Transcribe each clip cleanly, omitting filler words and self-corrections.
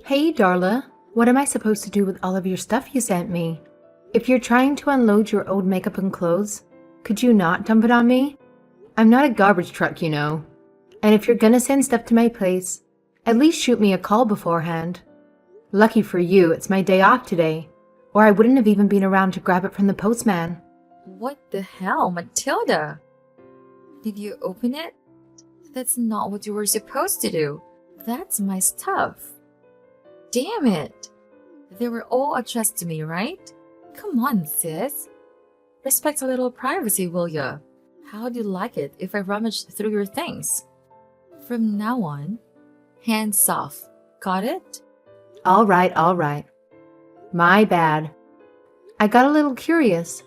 Hey, Darla, what am I supposed to do with all of your stuff you sent me? If you're trying to unload your old makeup and clothes, could you not dump it on me? I'm not a garbage truck, you know. And if you're gonna send stuff to my place, at least shoot me a call beforehand. Lucky for you, it's my day off today, or I wouldn't have even been around to grab it from the postman. What the hell, Matilda? Did you open it? That's not what you were supposed to do. That's my stuff. Damn it! They were all addressed to me, right? Come on, sis. Respect a little privacy, will ya? How'd you like it if I rummaged through your things? From now on, hands off. Got it? All right. My bad. I got a little curious,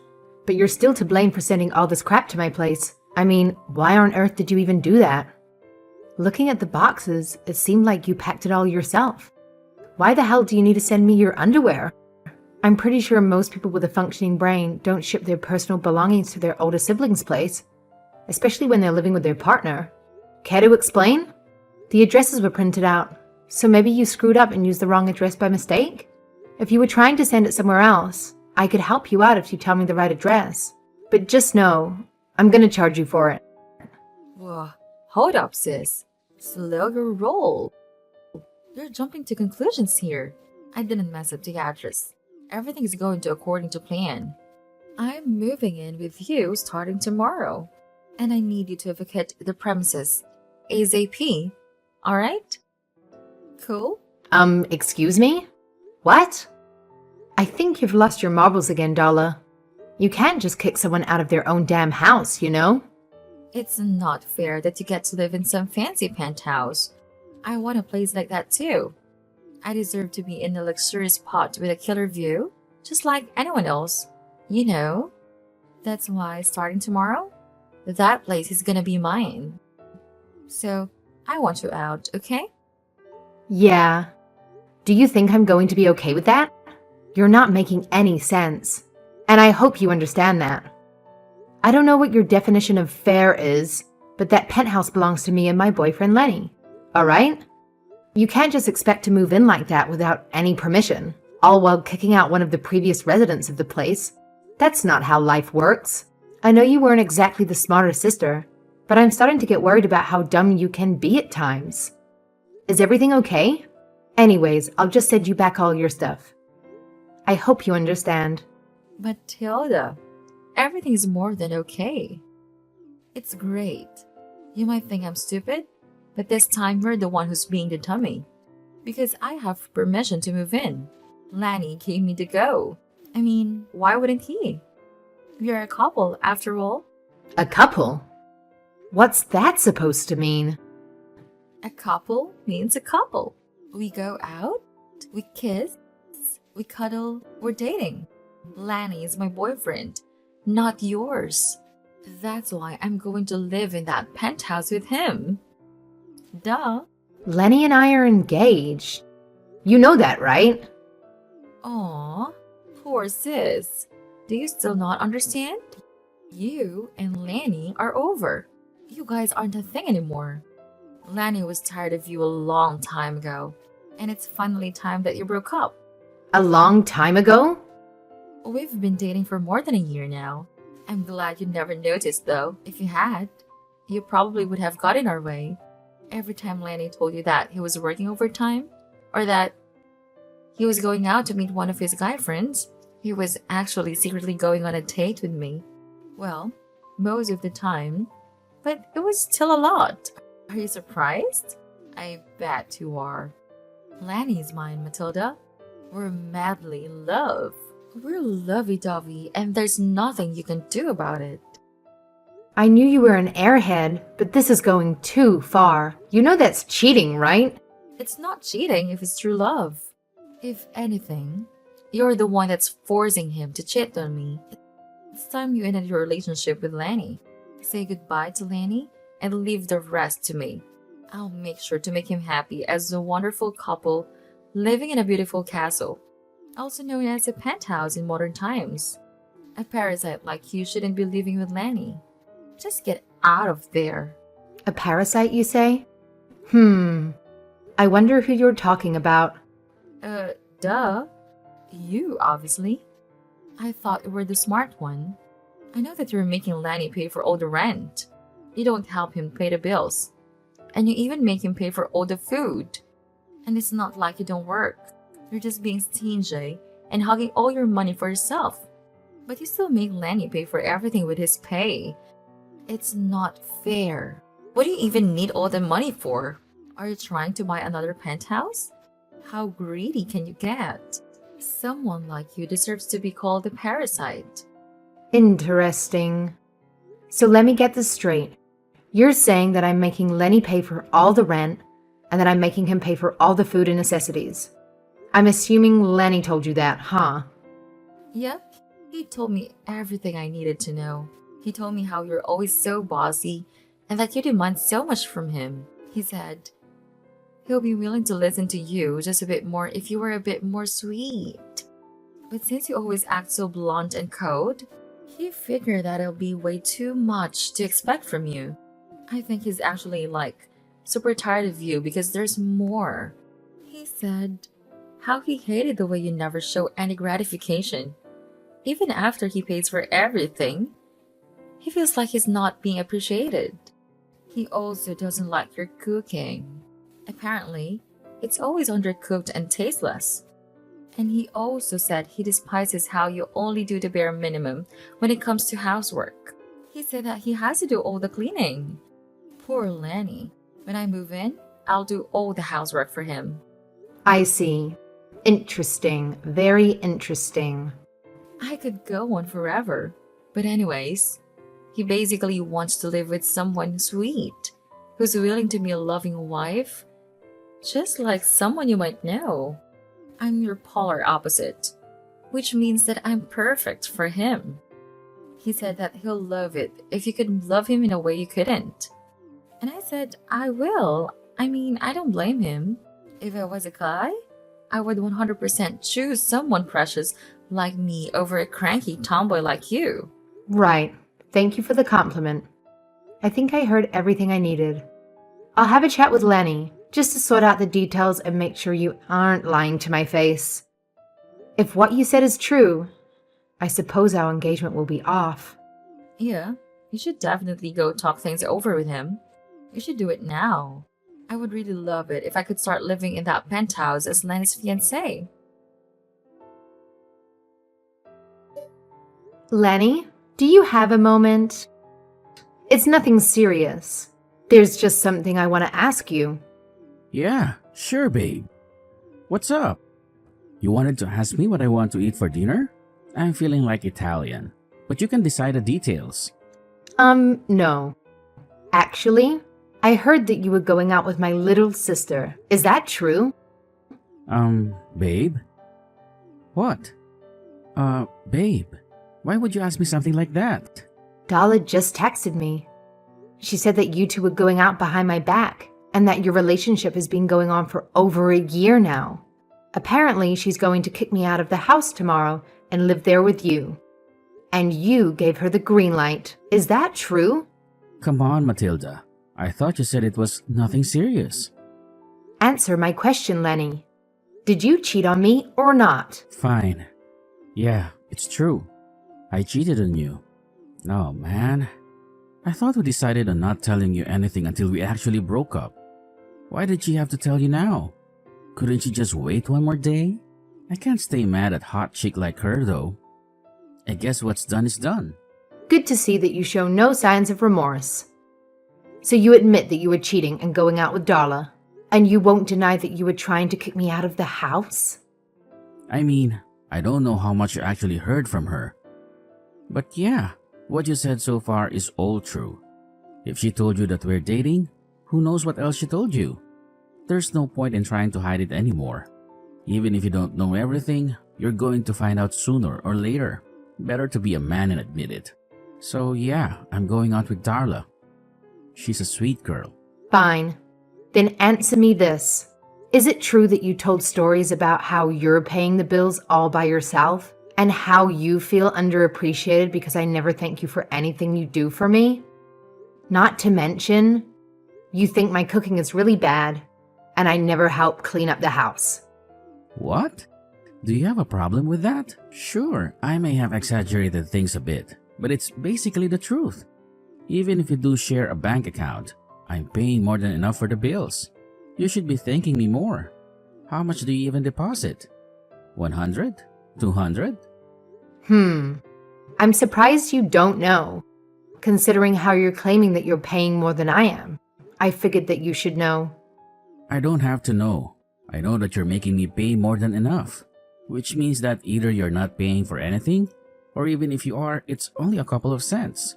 but you're still to blame for sending all this crap to my place. I mean, why on earth did you even do that? Looking at the boxes, it seemed like you packed it all yourself. Why the hell do you need to send me your underwear? I'm pretty sure most people with a functioning brain don't ship their personal belongings to their older siblings' place, especially when they're living with their partner. Care to explain? The addresses were printed out, so maybe you screwed up and used the wrong address by mistake? If you were trying to send it somewhere else, I could help you out if you tell me the right address. But just know, I'm gonna charge you for it. Whoa, hold up, sis. Slow your roll. You're jumping to conclusions here. I didn't mess up the address. Everything is going to according to plan. I'm moving in with you starting tomorrow. And I need you to vacate the premises ASAP. Alright? Cool? Excuse me? What? I think you've lost your marbles again, Darla. You can't just kick someone out of their own damn house, you know? It's not fair that you get to live in some fancy penthouse. I want a place like that too. I deserve to be in a luxurious spot with a killer view, just like anyone else. You know? That's why starting tomorrow, that place is gonna be mine. So, I want you out, okay? Yeah. Do you think I'm going to be okay with that? You're not making any sense. And I hope you understand that. I don't know what your definition of fair is, but that penthouse belongs to me and my boyfriend Lenny. Alright? You can't just expect to move in like that without any permission, all while kicking out one of the previous residents of the place. That's not how life works. I know you weren't exactly the smarter sister, but I'm starting to get worried about how dumb you can be at times. Is everything okay? Anyways, I'll just send you back all your stuff. I hope you understand. Matilda, everything is more than okay. It's great. You might think I'm stupid, but this time you're the one who's being the dummy. Because I have permission to move in. Lanny gave me the go. I mean, why wouldn't he? We're a couple, after all. A couple? What's that supposed to mean? A couple means a couple. We go out, we kiss, we cuddle, we're dating. Lanny is my boyfriend, not yours. That's why I'm going to live in that penthouse with him. Duh. Lenny and I are engaged. You know that, right? Aw, poor sis. Do you still not understand? You and Lanny are over. You guys aren't a thing anymore. Lanny was tired of you a long time ago, and it's finally time that you broke up. A long time ago? We've been dating for more than a year now. I'm glad you never noticed though. If you had, you probably would have got in our way. Every time Lanny told you that he was working overtime, or that he was going out to meet one of his guy friends, he was actually secretly going on a date with me. Well, most of the time, but it was still a lot. Are you surprised? I bet you are. Lanny's mine, Matilda. We're madly in love. We're lovey-dovey, and there's nothing you can do about it. I knew you were an airhead, but this is going too far. You know that's cheating, right? It's not cheating if it's true love. If anything, you're the one that's forcing him to cheat on me. It's time you ended your relationship with Lanny. Say goodbye to Lanny and leave the rest to me. I'll make sure to make him happy as a wonderful couple living in a beautiful castle, also known as a penthouse in modern times. A parasite like you shouldn't be living with Lanny. Just get out of there. A parasite, you say? I wonder who you're talking about. Uh, duh. You, obviously. I thought you were the smart one. I know that you're making Lanny pay for all the rent. You don't help him pay the bills. And you even make him pay for all the food. And it's not like you don't work. You're just being stingy and hogging all your money for yourself. But you still make Lanny pay for everything with his pay. It's not fair. What do you even need all the money for? Are you trying to buy another penthouse? How greedy can you get? Someone like you deserves to be called a parasite. Interesting. So let me get this straight. You're saying that I'm making Lenny pay for all the rent and that I'm making him pay for all the food and necessities. I'm assuming Lenny told you that, huh? Yep, he told me everything I needed to know. He told me how you're always so bossy and that you demand so much from him. He said he'll be willing to listen to you just a bit more if you were a bit more sweet. But since you always act so blunt and cold, he figured that it'll be way too much to expect from you. I think he's actually super tired of you because there's more. He said how he hated the way you never show any gratification. Even after he pays for everything, he feels like he's not being appreciated. He also doesn't like your cooking. Apparently, it's always undercooked and tasteless. And he also said he despises how you only do the bare minimum when it comes to housework. He said that he has to do all the cleaning. Poor Lenny. When I move in, I'll do all the housework for him. I see. Interesting. Very interesting. I could go on forever. But anyways, he basically wants to live with someone sweet, who's willing to be a loving wife, just like someone you might know. I'm your polar opposite, which means that I'm perfect for him. He said that he'll love it if you could love him in a way you couldn't. And I said, I will. I mean, I don't blame him. If I was a guy, I would 100% choose someone precious like me over a cranky tomboy like you. Right. Thank you for the compliment. I think I heard everything I needed. I'll have a chat with Lenny, just to sort out the details and make sure you aren't lying to my face. If what you said is true, I suppose our engagement will be off. Yeah, you should definitely go talk things over with him. You should do it now. I would really love it if I could start living in that penthouse as Lenny's fiancé. Lenny, do you have a moment? It's nothing serious. There's just something I want to ask you. Yeah, sure, babe. What's up? You wanted to ask me what I want to eat for dinner? I'm feeling like Italian, but you can decide the details. No. Actually, I heard that you were going out with my little sister. Is that true? Babe? What? Babe, why would you ask me something like that? Dala just texted me. She said that you two were going out behind my back and that your relationship has been going on for over a year now. Apparently, she's going to kick me out of the house tomorrow and live there with you. And you gave her the green light. Is that true? Come on, Matilda. I thought you said it was nothing serious. Answer my question, Lenny. Did you cheat on me or not? Fine. Yeah, it's true. I cheated on you. Oh, man. I thought we decided on not telling you anything until we actually broke up. Why did she have to tell you now? Couldn't she just wait one more day? I can't stay mad at hot chick like her, though. I guess what's done is done. Good to see that you show no signs of remorse. So you admit that you were cheating and going out with Darla, and you won't deny that you were trying to kick me out of the house? I mean, I don't know how much you actually heard from her. But yeah, what you said so far is all true. If she told you that we're dating, who knows what else she told you? There's no point in trying to hide it anymore. Even if you don't know everything, you're going to find out sooner or later. Better to be a man and admit it. So yeah, I'm going out with Darla. She's a sweet girl. Fine. Then answer me this. Is it true that you told stories about how you're paying the bills all by yourself? And how you feel underappreciated because I never thank you for anything you do for me? Not to mention, you think my cooking is really bad, and I never help clean up the house. What? Do you have a problem with that? Sure, I may have exaggerated things a bit, but it's basically the truth. Even if you do share a bank account, I'm paying more than enough for the bills. You should be thanking me more. How much do you even deposit? 100? 200? I'm surprised you don't know, considering how you're claiming that you're paying more than I am. I figured that you should know. I don't have to know. I know that you're making me pay more than enough, which means that either you're not paying for anything, or even if you are, it's only a couple of cents.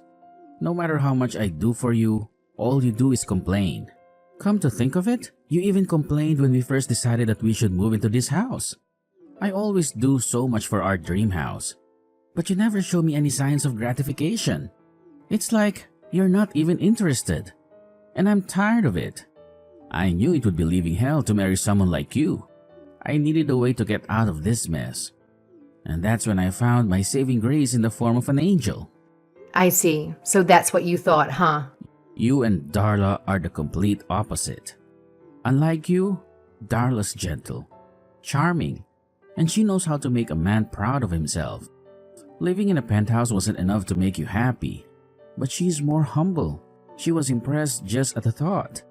No matter how much I do for you, all you do is complain. Come to think of it, you even complained when we first decided that we should move into this house. I always do so much for our dream house, but you never show me any signs of gratification. It's like you're not even interested, and I'm tired of it. I knew it would be leaving hell to marry someone like you. I needed a way to get out of this mess, and that's when I found my saving grace in the form of an angel. I see. So that's what you thought, huh? You and Darla are the complete opposite. Unlike you, Darla's gentle, charming, and she knows how to make a man proud of himself. Living in a penthouse wasn't enough to make you happy, but she's more humble. She was impressed just at the thought.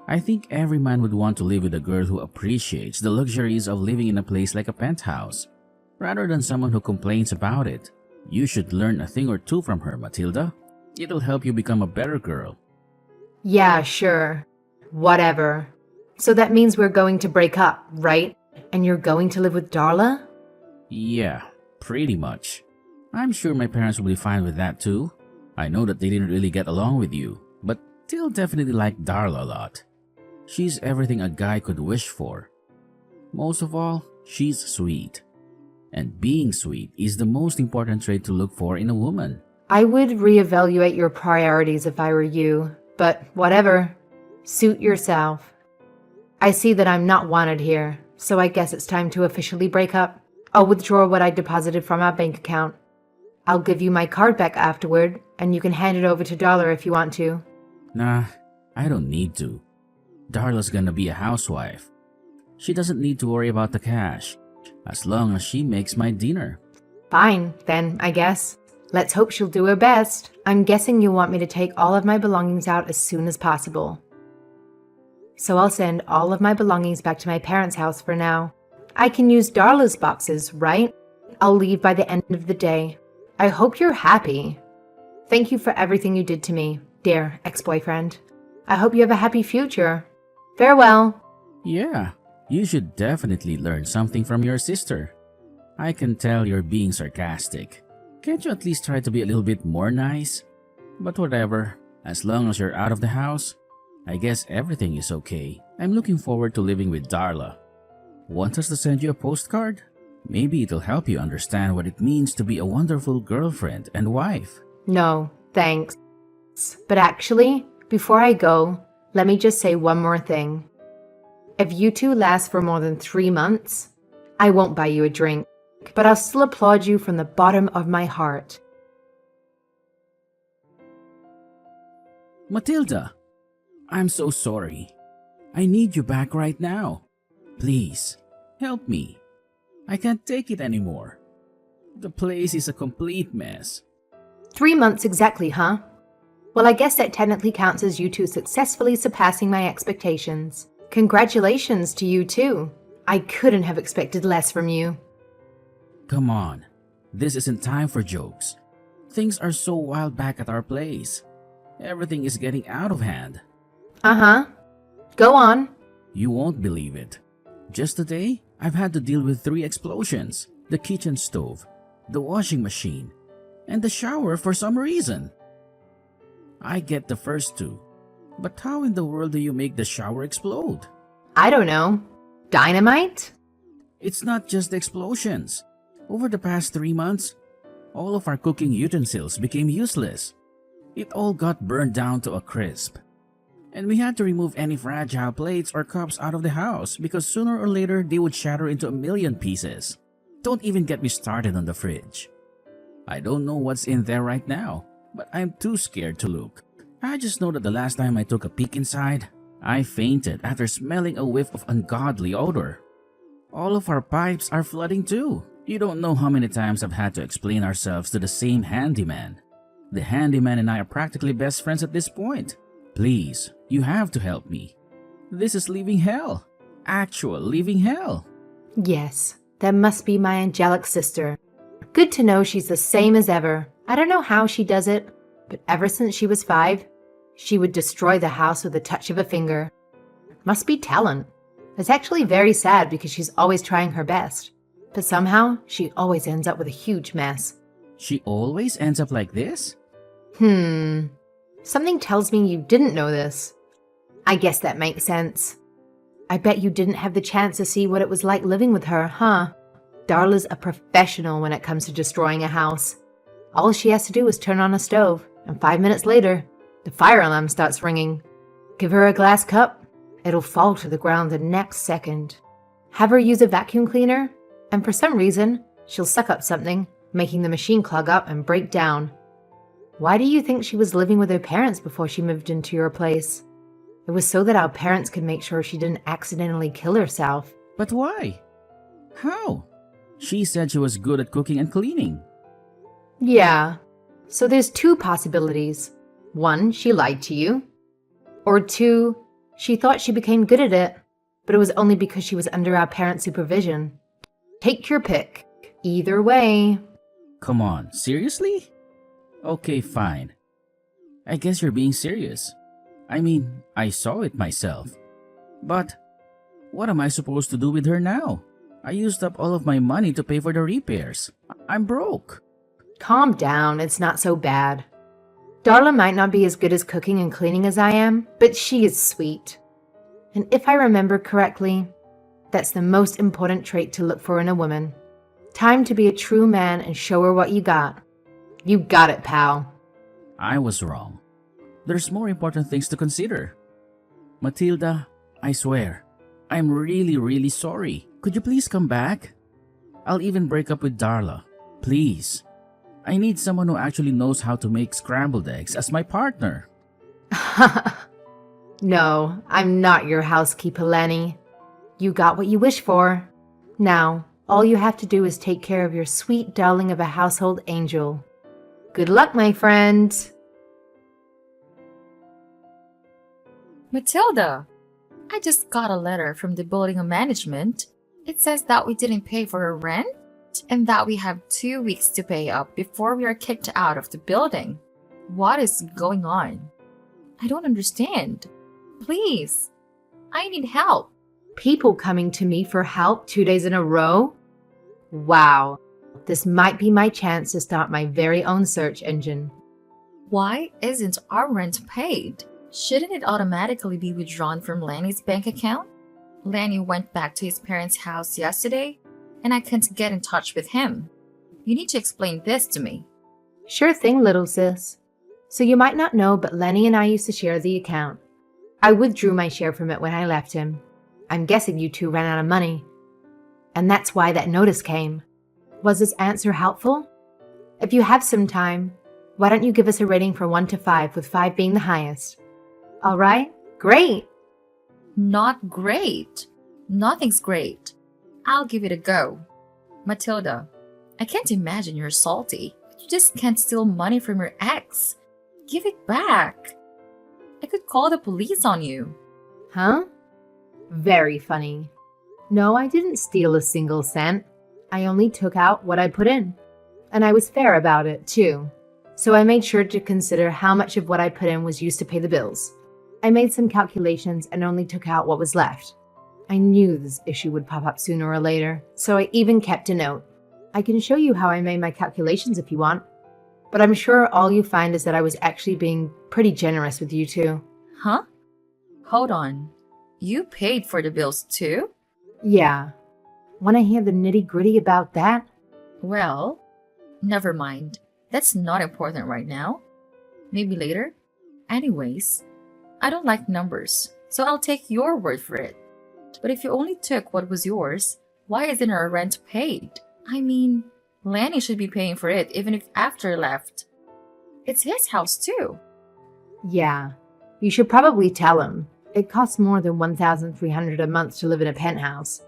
I think every man would want to live with a girl who appreciates the luxuries of living in a place like a penthouse, rather than someone who complains about it. You should learn a thing or two from her, Matilda. It'll help you become a better girl. Yeah, sure. Whatever. So that means we're going to break up, right? And you're going to live with Darla? Yeah, pretty much. I'm sure my parents will be fine with that too. I know that they didn't really get along with you, but they'll definitely like Darla a lot. She's everything a guy could wish for. Most of all, she's sweet. And being sweet is the most important trait to look for in a woman. I would reevaluate your priorities if I were you, but whatever. Suit yourself. I see that I'm not wanted here, so I guess it's time to officially break up. I'll withdraw what I deposited from our bank account. I'll give you my card back afterward, and you can hand it over to Darla if you want to. Nah, I don't need to. Darla's gonna be a housewife. She doesn't need to worry about the cash, as long as she makes my dinner. Fine, then, I guess. Let's hope she'll do her best. I'm guessing you want me to take all of my belongings out as soon as possible. So I'll send all of my belongings back to my parents' house for now. I can use Darla's boxes, right? I'll leave by the end of the day. I hope you're happy. Thank you for everything you did to me, dear ex-boyfriend. I hope you have a happy future. Farewell. Yeah, you should definitely learn something from your sister. I can tell you're being sarcastic. Can't you at least try to be a little bit more nice? But whatever, as long as you're out of the house, I guess everything is okay. I'm looking forward to living with Darla. Want us to send you a postcard? Maybe it'll help you understand what it means to be a wonderful girlfriend and wife. No, thanks. But actually, before I go, let me just say one more thing. If you two last for more than 3 months, I won't buy you a drink, but I'll still applaud you from the bottom of my heart. Matilda, I'm so sorry. I need you back right now. Please, help me. I can't take it anymore. The place is a complete mess. 3 months exactly, huh? Well, I guess that technically counts as you two successfully surpassing my expectations. Congratulations to you too. I couldn't have expected less from you. Come on, this isn't time for jokes. Things are so wild back at our place. Everything is getting out of hand. Uh-huh. Go on. You won't believe it. Just today, I've had to deal with 3 explosions. The kitchen stove, the washing machine, and the shower for some reason. I get the first 2, but how in the world do you make the shower explode? I don't know. Dynamite? It's not just the explosions. Over the past 3 months, all of our cooking utensils became useless. It all got burned down to a crisp. And we had to remove any fragile plates or cups out of the house because sooner or later they would shatter into a million pieces. Don't even get me started on the fridge. I don't know what's in there right now, but I'm too scared to look. I just know that the last time I took a peek inside, I fainted after smelling a whiff of ungodly odor. All of our pipes are flooding too. You don't know how many times I've had to explain ourselves to the same handyman. The handyman and I are practically best friends at this point. Please, you have to help me. This is living hell. Actual living hell. Yes, that must be my angelic sister. Good to know she's the same as ever. I don't know how she does it, but ever since she was 5, she would destroy the house with a touch of a finger. Must be talent. It's actually very sad because she's always trying her best. But somehow, she always ends up with a huge mess. She always ends up like this? Something tells me you didn't know this. I guess that makes sense. I bet you didn't have the chance to see what it was like living with her, huh? Darla's a professional when it comes to destroying a house. All she has to do is turn on a stove, and 5 minutes later, the fire alarm starts ringing. Give her a glass cup, it'll fall to the ground the next second. Have her use a vacuum cleaner, and for some reason, she'll suck up something, making the machine clog up and break down. Why do you think she was living with her parents before she moved into your place? It was so that our parents could make sure she didn't accidentally kill herself. But why? How? She said she was good at cooking and cleaning. Yeah, so there's 2 possibilities. 1, she lied to you. Or 2, she thought she became good at it, but it was only because she was under our parents' supervision. Take your pick. Either way. Come on, seriously? Okay, fine. I guess you're being serious. I mean, I saw it myself. But what am I supposed to do with her now? I used up all of my money to pay for the repairs. I'm broke. Calm down, it's not so bad. Darla might not be as good as cooking and cleaning as I am, but she is sweet. And if I remember correctly, that's the most important trait to look for in a woman. Time to be a true man and show her what you got. You got it, pal. I was wrong. There's more important things to consider. Matilda, I swear, I'm really sorry. Could you please come back? I'll even break up with Darla. Please. I need someone who actually knows how to make scrambled eggs as my partner. No, I'm not your housekeeper, Lenny. You got what you wished for. Now, all you have to do is take care of your sweet darling of a household angel. Good luck, my friend. Matilda, I just got a letter from the building management. It says that we didn't pay for our rent and that we have 2 weeks to pay up before we are kicked out of the building. What is going on? I don't understand. Please, I need help. People coming to me for help 2 days in a row? Wow, this might be my chance to start my very own search engine. Why isn't our rent paid? Shouldn't it automatically be withdrawn from Lanny's bank account? Lanny went back to his parents' house yesterday, and I can't get in touch with him. You need to explain this to me. Sure thing, little sis. So you might not know, but Lenny and I used to share the account. I withdrew my share from it when I left him. I'm guessing you 2 ran out of money. And that's why that notice came. Was this answer helpful? If you have some time, why don't you give us a rating from 1 to 5, with 5 being the highest? All right, great. Not great. Nothing's great. I'll give it a go. Matilda, I can't imagine you're salty. You just can't steal money from your ex. Give it back. I could call the police on you. Huh? Very funny. No, I didn't steal a single cent. I only took out what I put in. And I was fair about it, too. So I made sure to consider how much of what I put in was used to pay the bills. I made some calculations and only took out what was left. I knew this issue would pop up sooner or later, so I even kept a note. I can show you how I made my calculations if you want. But I'm sure all you find is that I was actually being pretty generous with you 2. Huh? Hold on. You paid for the bills too? Yeah. Want to hear the nitty-gritty about that? Well, never mind. That's not important right now. Maybe later. Anyways, I don't like numbers, so I'll take your word for it. But if you only took what was yours, why isn't our rent paid? I mean, Lanny should be paying for it even if after left. It's his house too. Yeah. You should probably tell him. It costs more than $1,300 a month to live in a penthouse.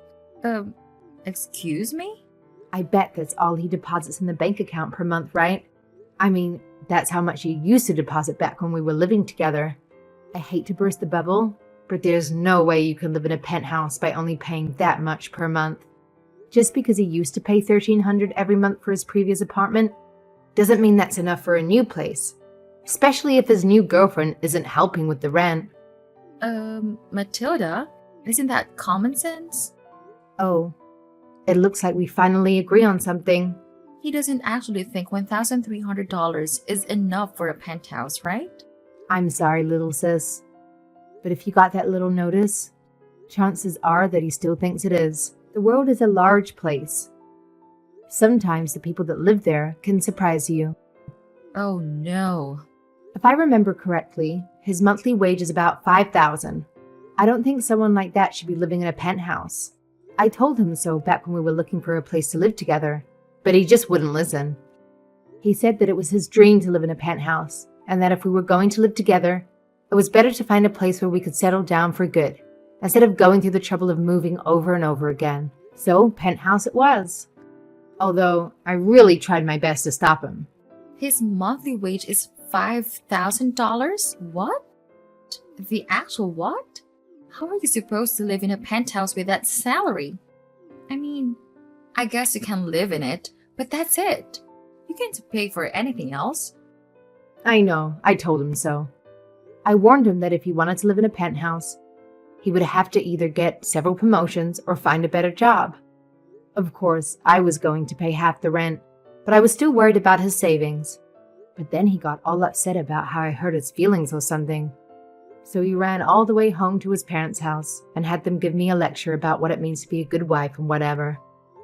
Excuse me? I bet that's all he deposits in the bank account per month, right? I mean, that's how much he used to deposit back when we were living together. I hate to burst the bubble, but there's no way you can live in a penthouse by only paying that much per month. Just because he used to pay $1,300 every month for his previous apartment doesn't mean that's enough for a new place, especially if his new girlfriend isn't helping with the rent. Matilda, isn't that common sense? Oh, it looks like we finally agree on something. He doesn't actually think $1,300 is enough for a penthouse, right? I'm sorry, little sis, but if you got that little notice, chances are that he still thinks it is. The world is a large place. Sometimes the people that live there can surprise you. Oh no. If I remember correctly, his monthly wage is about $5,000. I don't think someone like that should be living in a penthouse. I told him so back when we were looking for a place to live together, but he just wouldn't listen. He said that it was his dream to live in a penthouse, and that if we were going to live together, it was better to find a place where we could settle down for good, instead of going through the trouble of moving over and over again. So, penthouse it was. Although, I really tried my best to stop him. His monthly wage is $5,000? What? The actual what? How are you supposed to live in a penthouse with that salary? I mean, I guess you can live in it, but that's it. You can't pay for anything else. I know, I told him so. I warned him that if he wanted to live in a penthouse, he would have to either get several promotions or find a better job. Of course, I was going to pay half the rent, but I was still worried about his savings. But then he got all upset about how I hurt his feelings or something. So he ran all the way home to his parents' house and had them give me a lecture about what it means to be a good wife and whatever.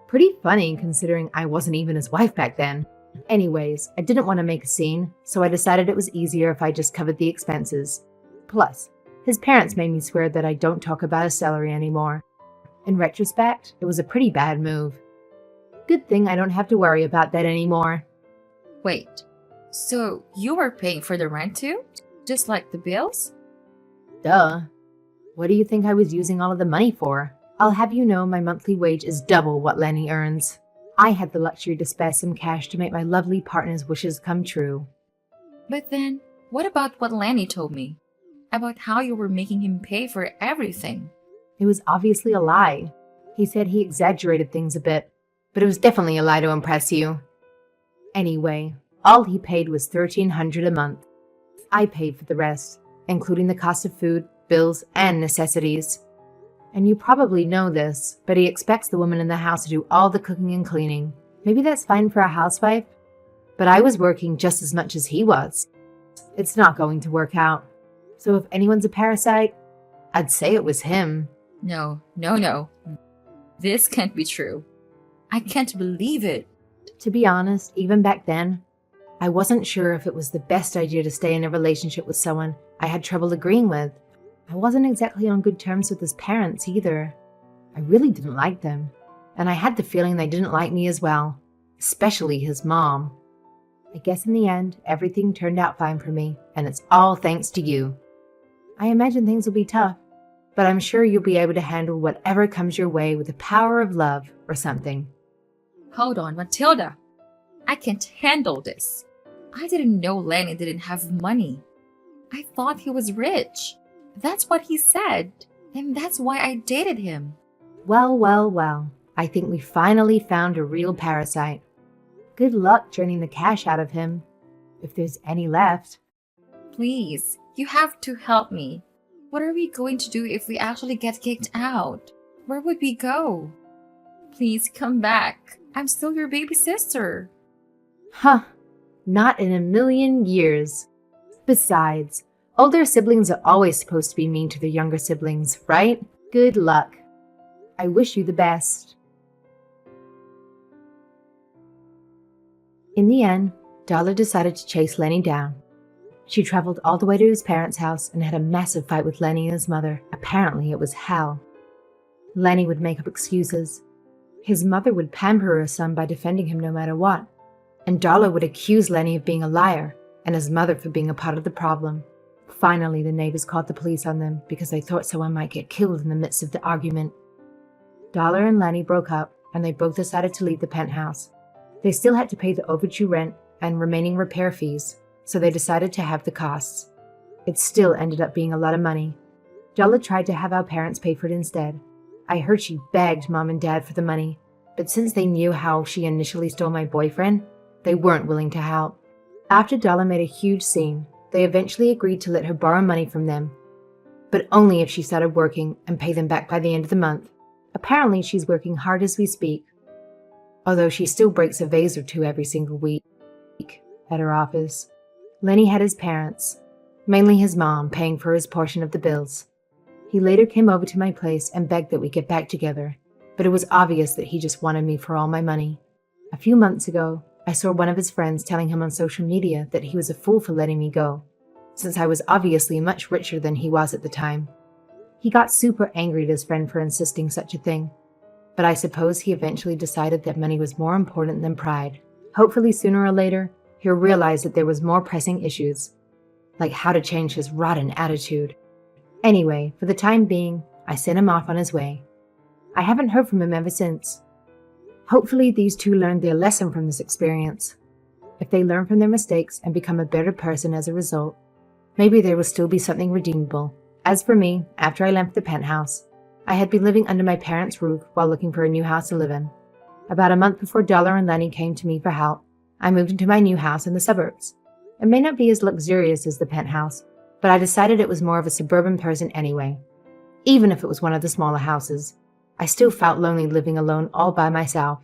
Pretty funny considering I wasn't even his wife back then. Anyways, I didn't want to make a scene, so I decided it was easier if I just covered the expenses. Plus, his parents made me swear that I don't talk about his salary anymore. In retrospect, it was a pretty bad move. Good thing I don't have to worry about that anymore. Wait, so you were paying for the rent too? Just like the bills? Duh. What do you think I was using all of the money for? I'll have you know my monthly wage is double what Lenny earns. I had the luxury to spare some cash to make my lovely partner's wishes come true. But then, what about what Lenny told me? About how you were making him pay for everything? It was obviously a lie. He said he exaggerated things a bit, but it was definitely a lie to impress you. Anyway, all he paid was $1,300 a month. I paid for the rest, including the cost of food, bills, and necessities. And you probably know this, but he expects the woman in the house to do all the cooking and cleaning. Maybe that's fine for a housewife, but I was working just as much as he was. It's not going to work out. So if anyone's a parasite, I'd say it was him. No. This can't be true. I can't believe it. To be honest, even back then, I wasn't sure if it was the best idea to stay in a relationship with someone I had trouble agreeing with. I wasn't exactly on good terms with his parents either. I really didn't like them, and I had the feeling they didn't like me as well, especially his mom. I guess in the end, everything turned out fine for me, and it's all thanks to you. I imagine things will be tough, but I'm sure you'll be able to handle whatever comes your way with the power of love or something. Hold on, Matilda. I can't handle this. I didn't know Lenny didn't have money. I thought he was rich. That's what he said, and that's why I dated him. Well. I think we finally found a real parasite. Good luck draining the cash out of him, if there's any left. Please, you have to help me. What are we going to do if we actually get kicked out? Where would we go? Please come back. I'm still your baby sister. Huh, not in a million years. Besides, older siblings are always supposed to be mean to their younger siblings, right? Good luck. I wish you the best. In the end, Darla decided to chase Lenny down. She traveled all the way to his parents' house and had a massive fight with Lenny and his mother. Apparently it was hell. Lenny would make up excuses. His mother would pamper her son by defending him no matter what. And Darla would accuse Lenny of being a liar and his mother for being a part of the problem. Finally, the neighbors called the police on them because they thought someone might get killed in the midst of the argument. Dollar and Lenny broke up, and they both decided to leave the penthouse. They still had to pay the overdue rent and remaining repair fees, so they decided to have the costs. It still ended up being a lot of money. Dollar tried to have our parents pay for it instead. I heard she begged Mom and Dad for the money, but since they knew how she initially stole my boyfriend, they weren't willing to help. After Dollar made a huge scene, they eventually agreed to let her borrow money from them, but only if she started working and pay them back by the end of the month. Apparently, she's working hard as we speak, although she still breaks a vase or two every single week at her office. Lenny had his parents, mainly his mom, paying for his portion of the bills. He later came over to my place and begged that we get back together, but it was obvious that he just wanted me for all my money. A few months ago, I saw one of his friends telling him on social media that he was a fool for letting me go, since I was obviously much richer than he was at the time. He got super angry at his friend for insisting such a thing, but I suppose he eventually decided that money was more important than pride. Hopefully sooner or later, he'll realize that there was more pressing issues, like how to change his rotten attitude. Anyway, for the time being, I sent him off on his way. I haven't heard from him ever since. Hopefully these two learned their lesson from this experience. If they learn from their mistakes and become a better person as a result, maybe there will still be something redeemable. As for me, after I left the penthouse, I had been living under my parents' roof while looking for a new house to live in. About a month before Dollar and Lenny came to me for help, I moved into my new house in the suburbs. It may not be as luxurious as the penthouse, but I decided it was more of a suburban person anyway. Even if it was one of the smaller houses, I still felt lonely living alone all by myself.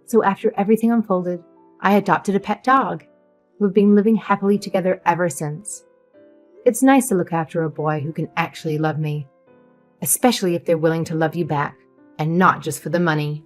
So after everything unfolded, I adopted a pet dog. We've been living happily together ever since. It's nice to look after a boy who can actually love me, especially if they're willing to love you back, and not just for the money.